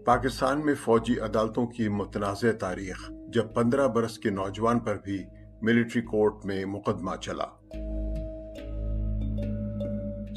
पाकिस्तान में फौजी अदालतों की मुतनाज़ तारीख, जब 15 बरस के नौजवान पर भी मिलिट्री कोर्ट में मुकदमा चला।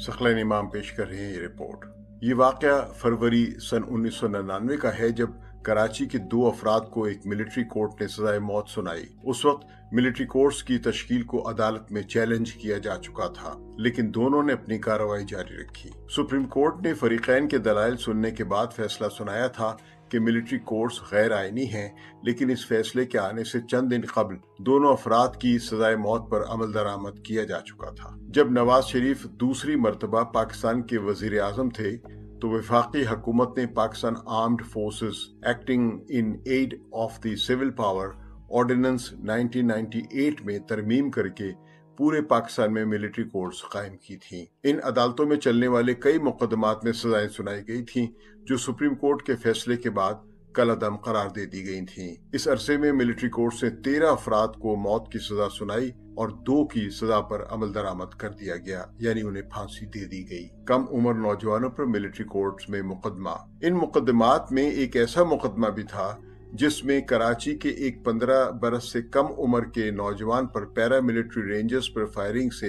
सखलैन इमाम पेश कर रहे हैं ये रिपोर्ट। ये वाक़या फरवरी सन 1999 का है, जब कराची के 2 अफराद को एक मिलिट्री कोर्ट ने सजाए मौत सुनाई। उस वक्त मिलिट्री कोर्ट्स की तश्कील को अदालत में चैलेंज किया जा चुका था, लेकिन दोनों ने अपनी कार्रवाई जारी रखी। सुप्रीम कोर्ट ने फरीकैन के दलाइल सुनने के बाद फैसला सुनाया था कि मिलिट्री कोर्ट्स गैर आईनी हैं, लेकिन इस फैसले के आने से चंद दिन कबल दोनों अफराद की सजाए मौत पर अमल दरामद किया जा चुका था। जब नवाज शरीफ दूसरी मर्तबा पाकिस्तान के वजीर आजम थे, तो वफाकी हुकूमत ने Pakistan armed forces acting in aid of the civil power ordinance 1998 में तरमीम करके पूरे पाकिस्तान में मिलिट्री कोर्ट्स कायम की थी। इन अदालतों में चलने वाले कई मुकदमात में सजाएं सुनाई गई थीं, जो सुप्रीम कोर्ट के फैसले के बाद कल अदम करार दे दी गई थीं। इस अरसे में मिलिट्री कोर्ट ने 13 अफराद को मौत की सजा सुनाई और 2 की सजा पर अमल दरामद कर दिया गया, यानी उन्हें फांसी दे दी गई। कम उम्र नौजवानों पर मिलिट्री कोर्ट्स में मुकदमा। इन मुकदमात में एक ऐसा मुकदमा भी था जिसमें कराची के एक 15 बरस से कम उम्र के नौजवान पर पैरा मिलिट्री रेंजर्स पर फायरिंग से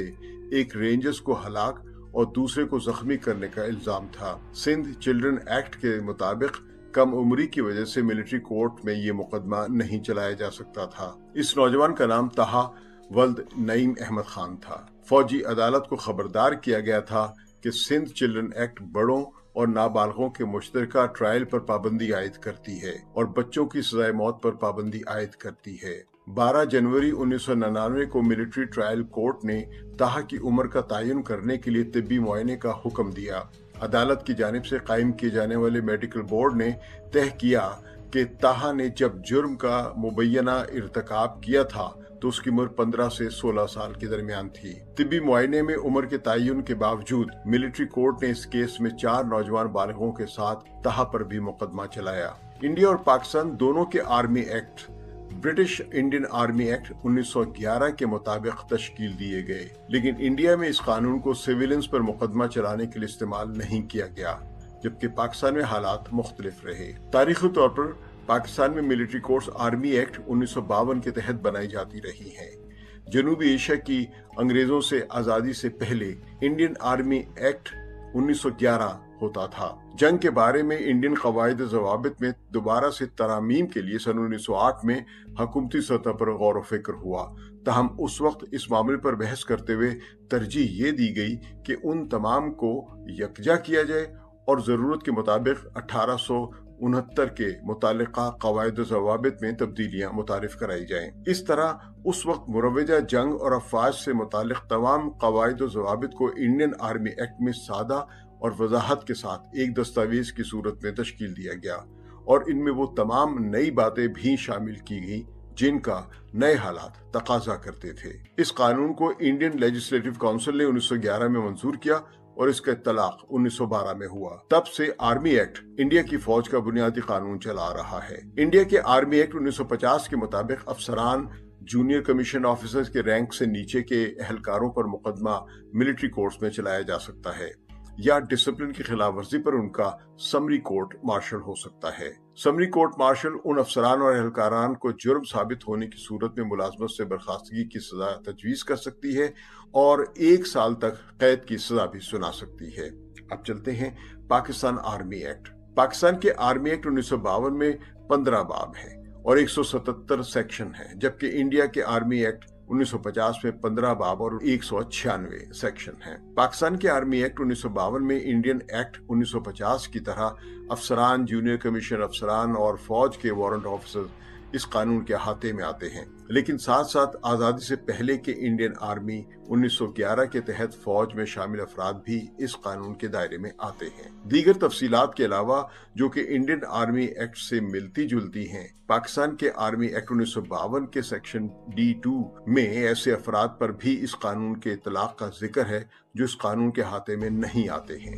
एक रेंजर्स को हलाक और दूसरे को जख्मी करने का इल्जाम था। सिंध चिल्ड्रन एक्ट के मुताबिक कम उम्री की वजह से मिलिट्री कोर्ट में ये मुकदमा नहीं चलाया जा सकता था। इस नौजवान का नाम ताहा वल्द नईम अहमद खान था। फौजी अदालत को खबरदार किया गया था कि सिंध चिल्ड्रन एक्ट बड़ों और नाबालगों के मुश्तरका ट्रायल पर पाबंदी आयद करती है और बच्चों की सजाए मौत पर पाबंदी आयद करती है। 12 जनवरी 1999 को मिलिट्री ट्रायल कोर्ट ने ताहा की उम्र का तयन करने के लिए तिब्बी मुआयने का हुक्म दिया। अदालत की जानिब से कायम किए जाने वाले मेडिकल बोर्ड ने तय किया कि ताहा ने जब जुर्म का मुबैना इर्तकाब किया था तो उसकी उम्र 15 से 16 साल के दरमियान थी। तिब्बी मुआयने में उम्र के तयन के बावजूद मिलिट्री कोर्ट ने इस केस में 4 नौजवान बालिगों के साथ ताहा पर भी मुकदमा चलाया। इंडिया और पाकिस्तान दोनों के army act British Indian army act 1911 के मुताबिक तश्कील दिए गए, लेकिन इंडिया में इस कानून को सिविलियंस पर मुकदमा चलाने के लिए इस्तेमाल नहीं किया गया, जबकि पाकिस्तान में हालात मुख्तलिफ रहे। तारीखी तौर पर पाकिस्तान में मिलिट्री कोर्ट्स आर्मी एक्ट 1952 के तहत बनाई जाती रही हैं। जनूबी एशिया की अंग्रेजों से आजादी से पहले इंडियन आर्मी एक्ट 1911 होता था। जंग के बारे में इंडियन कवायद ज़वाबित में दोबारा से तरामीम के लिए सन 1908 में हुकूमती सतह पर गौर व फिक्र हुआ। ताहम उस वक्त इस मामले पर बहस करते हुए तरजीह ये दी गई कि उन तमाम को यकजा किया जाए और ज़रूरत के मुताबिक 1869 के मुतालिका कवायद ज़वाबित में तब्दीलियां मुतारिफ कराई जाएं। इस तरह उस वक्त मुरवजा जंग और अफवाज से मुतालिक तमाम कवायद ज़वाबित को इंडियन आर्मी एक्ट में सादा और वजाहत के साथ एक दस्तावेज की सूरत में तश्कील दिया गया और इनमें वो तमाम नई बातें भी शामिल की गई जिनका नए हालात तकाजा करते थे। इस कानून को इंडियन लेजिस्लेटिव काउंसिल ने 1911 में मंजूर किया और इसका इत्तलाक 1912 में हुआ। तब से आर्मी एक्ट इंडिया की फौज का बुनियादी कानून चला रहा है। इंडिया के आर्मी एक्ट 1950 के मुताबिक अफसरान, जूनियर कमीशन ऑफिसर्स के रैंक से नीचे के एहलकारों पर मुकदमा मिलिट्री कोर्ट्स में चलाया जा सकता है या डिसिप्लिन की खिलाफ वर्जी पर उनका समरी कोर्ट मार्शल हो सकता है। समरी कोर्ट मार्शल उन अफसरान और एहलकारान को जुर्म साबित होने की सूरत में मुलाजमत से बर्खास्तगी की सजा तजवीज कर सकती है और 1 साल तक कैद की सजा भी सुना सकती है। अब चलते हैं पाकिस्तान आर्मी एक्ट। पाकिस्तान के आर्मी एक्ट 1952 में 15 बाब हैं और 177 सेक्शन हैं, जबकि इंडिया के आर्मी एक्ट 1950 में 15 बाब और 196 सेक्शन हैं। पाकिस्तान के आर्मी एक्ट 1952 में इंडियन एक्ट 1950 की तरह अफसरान, जूनियर कमीशन अफसरान और फौज के वारंट ऑफिसर इस कानून के अहाते में आते हैं, लेकिन साथ साथ आज़ादी से पहले के इंडियन आर्मी 1911 के तहत फौज में शामिल अफराद भी इस कानून के दायरे में आते हैं। दीगर तफसीलात के अलावा जो कि इंडियन आर्मी एक्ट से मिलती जुलती हैं, पाकिस्तान के आर्मी एक्ट 1952 के सेक्शन D2 में ऐसे अफराद पर भी इस कानून के इतलाक का जिक्र है जो इस कानून के अहाते में नहीं आते हैं।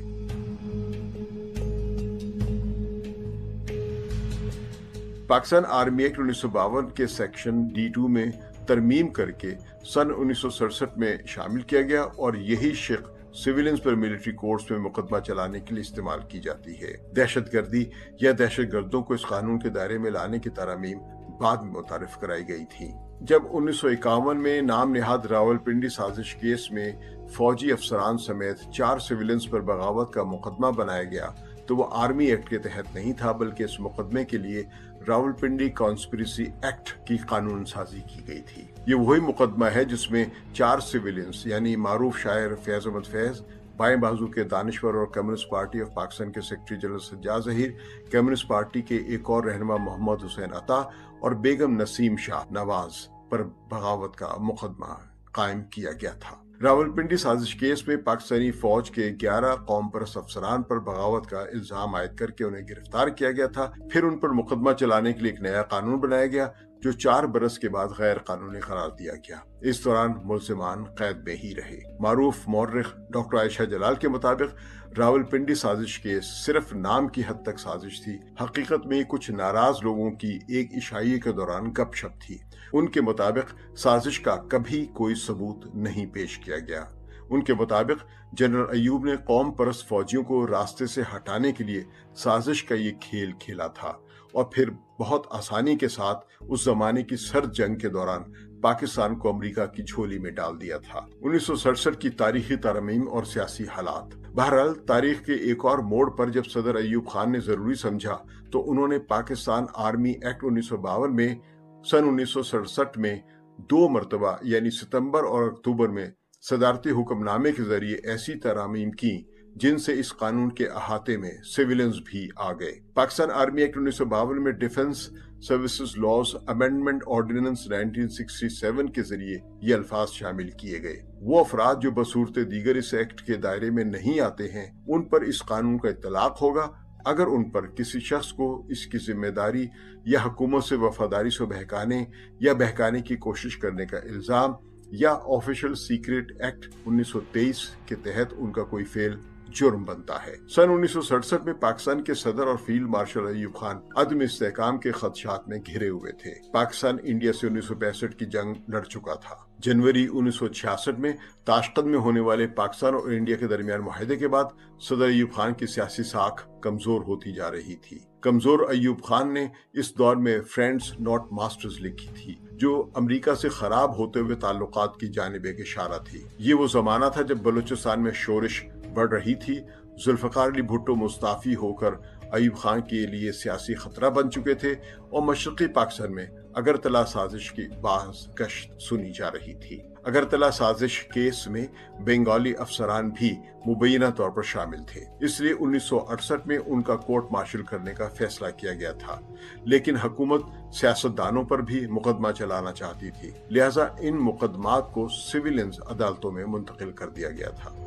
पाकिस्तान आर्मी एक्ट 1952 के सेक्शन D2 में तरमीम करके सन 1967 में शामिल किया गया और यही शिक सिविलियंस पर मिलिट्री कोर्ट्स में मुकदमा चलाने के लिए इस्तेमाल की जाती है। दहशतगर्दी या दहशतगर्दों को इस कानून के दायरे में लाने की तरमीम बाद में मुतारिफ कराई गई थी। जब 1951 में नाम नेहाद रावलपिंडी साजिश केस में फौजी अफसरान समेत 4 सिविलियंस पर बगावत का मुकदमा बनाया गया तो वो आर्मी एक्ट के तहत नहीं था, बल्कि इस मुकदमे के लिए रावलपिंडी कॉन्स्पिरेसी एक्ट की कानून साजी की गई थी। ये वही मुकदमा है जिसमें 4 सिविलियंस यानी मारूफ शायर फैज अहमद फैज, बाएं बाजू के दानिश्वर और कम्युनिस्ट पार्टी ऑफ पाकिस्तान के secretary general Sajjad Zaheer, communist party के एक और रहनुमा मोहम्मद हुसैन अता और बेगम नसीम शाह नवाज पर बगावत का मुकदमा कायम किया गया था। रावलपिंडी साजिश केस में पाकिस्तानी फौज के 11 कौम परस्त अफसरान पर बगावत का इल्जाम आयद करके उन्हें गिरफ्तार किया गया था। फिर उन पर मुकदमा चलाने के लिए एक नया कानून बनाया गया जो 4 बरस के बाद गैर कानूनी करार दिया गया। इस दौरान मुल्जिमान कैद में ही रहे। मारूफ मौर्रिख डॉक्टर आयशा जलाल के मुताबिक रावलपिंडी साजिश केस सिर्फ नाम की हद तक साजिश थी, हकीकत में कुछ नाराज लोगों की एक इशाइये के दौरान गपशप थी। उनके मुताबिक साजिश का कभी कोई सबूत नहीं पेश किया गया। उनके मुताबिक जनरल अयूब ने कौम परस्त फौजियों को रास्ते से हटाने के लिए साजिश का ये खेल खेला था और फिर बहुत आसानी के साथ उस जमाने की सर्द जंग के दौरान पाकिस्तान को अमेरिका की झोली में डाल दिया था। 1967 की तारीखी तरमीम और सियासी हालात। बहरहाल तारीख के एक और मोड़ पर जब सदर अयूब खान ने जरूरी समझा तो उन्होंने पाकिस्तान आर्मी एक्ट 1952 में सन 1967 में 2 मरतबा यानी सितंबर और अक्टूबर में सदारती हुक्मनामे के जरिए ऐसी तरामीम की जिनसे इस कानून के अहाते में सिविलियंस भी आ गए। पाकिस्तान आर्मी एक्ट 1952 में defence services laws amendment ordinance 1967 के जरिए ये अल्फाज शामिल किए गए। वो अफराद जो बसूरत दीगर इस एक्ट के दायरे में नहीं आते हैं उन पर इस कानून का इतलाक होगा अगर उन पर किसी शख्स को इसकी जिम्मेदारी या हुकूमत से वफादारी से बहकाने या बहकाने की कोशिश करने का इल्जाम या ऑफिशियल सीक्रेट एक्ट 1923 के तहत उनका कोई फेल जुर्म बनता है। सन 1967 में पाकिस्तान के सदर और फील्ड मार्शल अयूब खान अदम इस्तेहकाम के खदशात में घिरे हुए थे। पाकिस्तान इंडिया से 1965 की जंग लड़ चुका था। जनवरी 1966 में ताशकंद में होने वाले पाकिस्तान और इंडिया के दरमियान मुआहदे के बाद सदर अयूब खान की सियासी साख कमजोर होती जा रही थी। कमजोर अयूब खान ने इस दौर में फ्रेंड्स नॉट मास्टर्स लिखी थी जो अमेरिका से खराब होते हुए ताल्लुकात की जानिब एक इशारा थी। ये वो जमाना था जब बलूचिस्तान में शोरिश बढ़ रही थी। जुल्फकार अली भुट्टो मुस्ताफी होकर अयूब खान के लिए सियासी खतरा बन चुके थे और मशरकी पाकिस्तान में अगरतला साजिश की बाज़ गश्त सुनी जा रही थी। अगरतला साजिश केस में बंगाली अफसरान भी मुबैना तौर पर शामिल थे, इसलिए 1968 में उनका कोर्ट मार्शल करने का फैसला किया गया था। लेकिन हुकूमत सियासतदानों पर भी मुकदमा चलाना चाहती थी, लिहाजा इन मुकदमात को सिविलियंस अदालतों में मुंतकिल कर दिया गया था।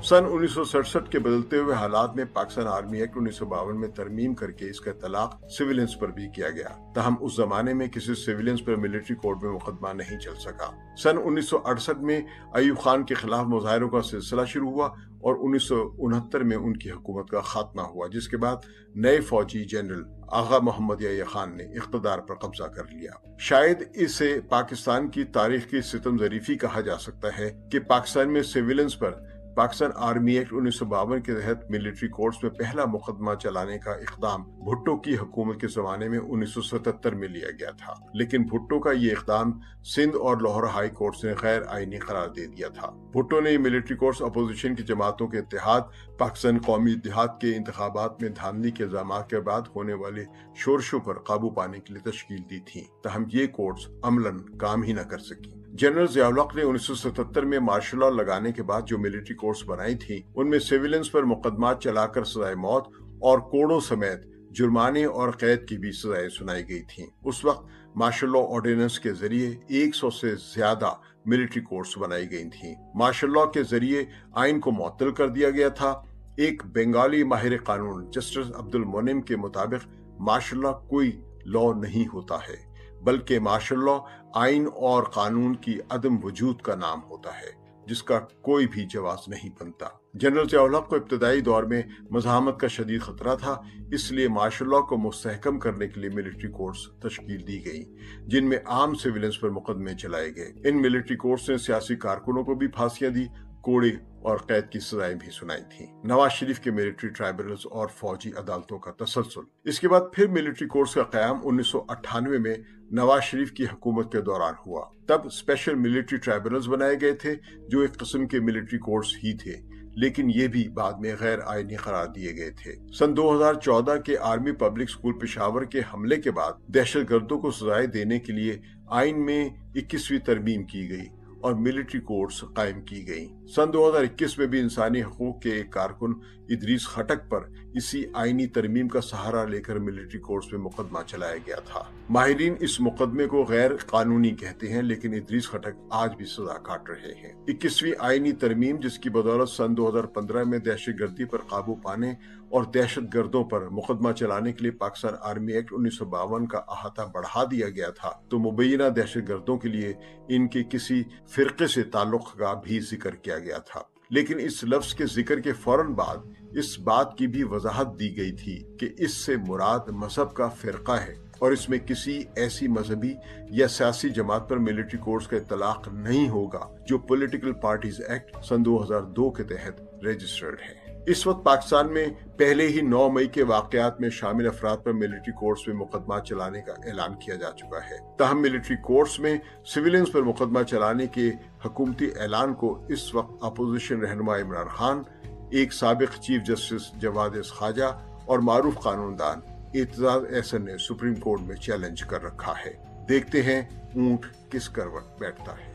सन 1967 के बदलते हुए हालात में पाकिस्तान आर्मी एक्ट 1952 में तरमीम करके इसका तलाक सिविलियंस पर भी किया गया। तहम उस जमाने में किसी सिविलियंस पर मिलिट्री कोर्ट में मुकदमा नहीं चल सका। सन 1968 में अयूब खान के खिलाफ मुजाहरों का सिलसिला शुरू हुआ और 1969 में उनकी हुकूमत का खात्मा हुआ, जिसके बाद नए फौजी जनरल आगा मोहम्मद याह्या खान ने इख्तिदार पर कब्जा कर लिया। शायद इसे पाकिस्तान की तारीख की सितम ज़रीफी कहा जा सकता है कि पाकिस्तान में सिविलियंस पर पाकिस्तान आर्मी एक्ट 1952 के तहत मिलिट्री कोर्ट्स में पहला मुकदमा चलाने का इक़दाम भुट्टो की हुकूमत के जमाने में 1977 में लिया गया था, लेकिन भुट्टो का ये इक़दाम सिंध और लाहौर हाई कोर्ट्स ने गैर आईनी करार दे दिया था। भुट्टो ने मिलिट्री कोर्ट्स अपोजिशन की जमातों के इत्तेहाद, पाकिस्तान कौमी इत्तेहाद के इंतखाबात में धांधली के इल्जाम के बाद होने वाले शोरशों पर काबू पाने के लिए तश्कील दी थी, तहम ये कोर्ट्स अमलन काम ही न कर सकी। जनरल ज़ियाउल हक ने 1977 में मार्शल लॉ लगाने के बाद जो मिलिट्री कोर्ट्स बनाई थी उनमें सिविलियंस पर मुकदमात चलाकर सजाए मौत और कोड़ों समेत जुर्माने और कैद की भी सजाएं सुनाई गई थीं। उस वक्त मार्शल लॉ ऑर्डिनेंस के जरिए 100 से ज्यादा मिलिट्री कोर्ट्स बनाई गई थीं। मार्शल लॉ के जरिए आइन को मुअत्तल कर दिया गया था। एक बंगाली माहिर कानून जस्टिस अब्दुल मोनिम के मुताबिक मार्शल लॉ कोई लॉ नहीं होता है, बल्कि मार्शल लॉ आइन और कानून की अदम वजूद का नाम होता है। जिसका कोई भी जवाब नहीं बनता। जनरल ज़िया-उल हक को इब्तदाई दौर में मज़ाहमत का शदीद खतरा था, इसलिए मार्शल लॉ को मुस्तहकम करने के लिए मिलिट्री कोर्ट्स तश्कील दी गई, जिनमें आम सिविलियंस पर मुकदमे चलाए गए। इन मिलिट्री कोर्ट्स ने सियासी कारकुनों को भी फांसियां दी, कोड़े और कैद की सजाएं भी सुनाई थी। नवाज शरीफ के मिलिट्री ट्राइब्यूनल्स और फौजी अदालतों का तसलसल। इसके बाद फिर मिलिट्री कोर्ट्स का क़याम 1998 में नवाज शरीफ की हुकूमत के दौरान हुआ। तब स्पेशल मिलिट्री ट्राइब्यूनल्स बनाए गए थे जो एक किस्म के मिलिट्री कोर्ट्स ही थे, लेकिन ये भी बाद में गैर आईनी करार दिए गए थे। सन 2014 के आर्मी पब्लिक स्कूल पेशावर के हमले के बाद दहशतगर्दों को सजाएं देने के लिए आइन में 21वीं तरमीम की गई और मिलिट्री कोर्ट्स कायम की गई। सन 2021 में भी इंसानी हकूक के एक कारकुन इदरीस खटक पर इसी आईनी तरमीम का सहारा लेकर मिलिट्री कोर्ट्स में मुकदमा चलाया गया था। माहिरीन इस मुकदमे को गैर कानूनी कहते हैं, लेकिन इदरीस खटक आज भी सजा काट रहे हैं। 21वीं आईनी तरमीम, जिसकी बदौलत सन 2015 में दहशतगर्दी पर काबू पाने और दहशतगर्दों पर मुकदमा चलाने के लिए पाकिस्तान आर्मी एक्ट 1952 का अहाता बढ़ा दिया गया था, तो मुबैना दहशतगर्दों के लिए इनके किसी फिरके से ताल्लुक का भी जिक्र किया गया था। लेकिन इस लफ्ज के जिक्र के फौरन बाद इस बात की भी वजाहत दी गई थी कि इससे मुराद मजहब का फिरका है और इसमें किसी ऐसी मजहबी या सियासी जमात पर मिलिट्री कोर्ट्स का इतलाक नहीं होगा जो पॉलिटिकल पार्टीज एक्ट सन 2002 के तहत रजिस्टर्ड है। इस वक्त पाकिस्तान में पहले ही 9 मई के वाकयात में शामिल अफराद पर मिलिट्री कोर्ट्स में मुकदमा चलाने का ऐलान किया जा चुका है। ताहम मिलिट्री कोर्ट्स में सिविलियंस पर मुकदमा चलाने के हुकूमती ऐलान को इस वक्त अपोजिशन रहनुमा इमरान खान, एक साबिक चीफ जस्टिस जवाद ख्वाजा और मारूफ कानूनदान एतजाज एहसन ने सुप्रीम कोर्ट में चैलेंज कर रखा है। देखते हैं ऊंट किस करवट बैठता है।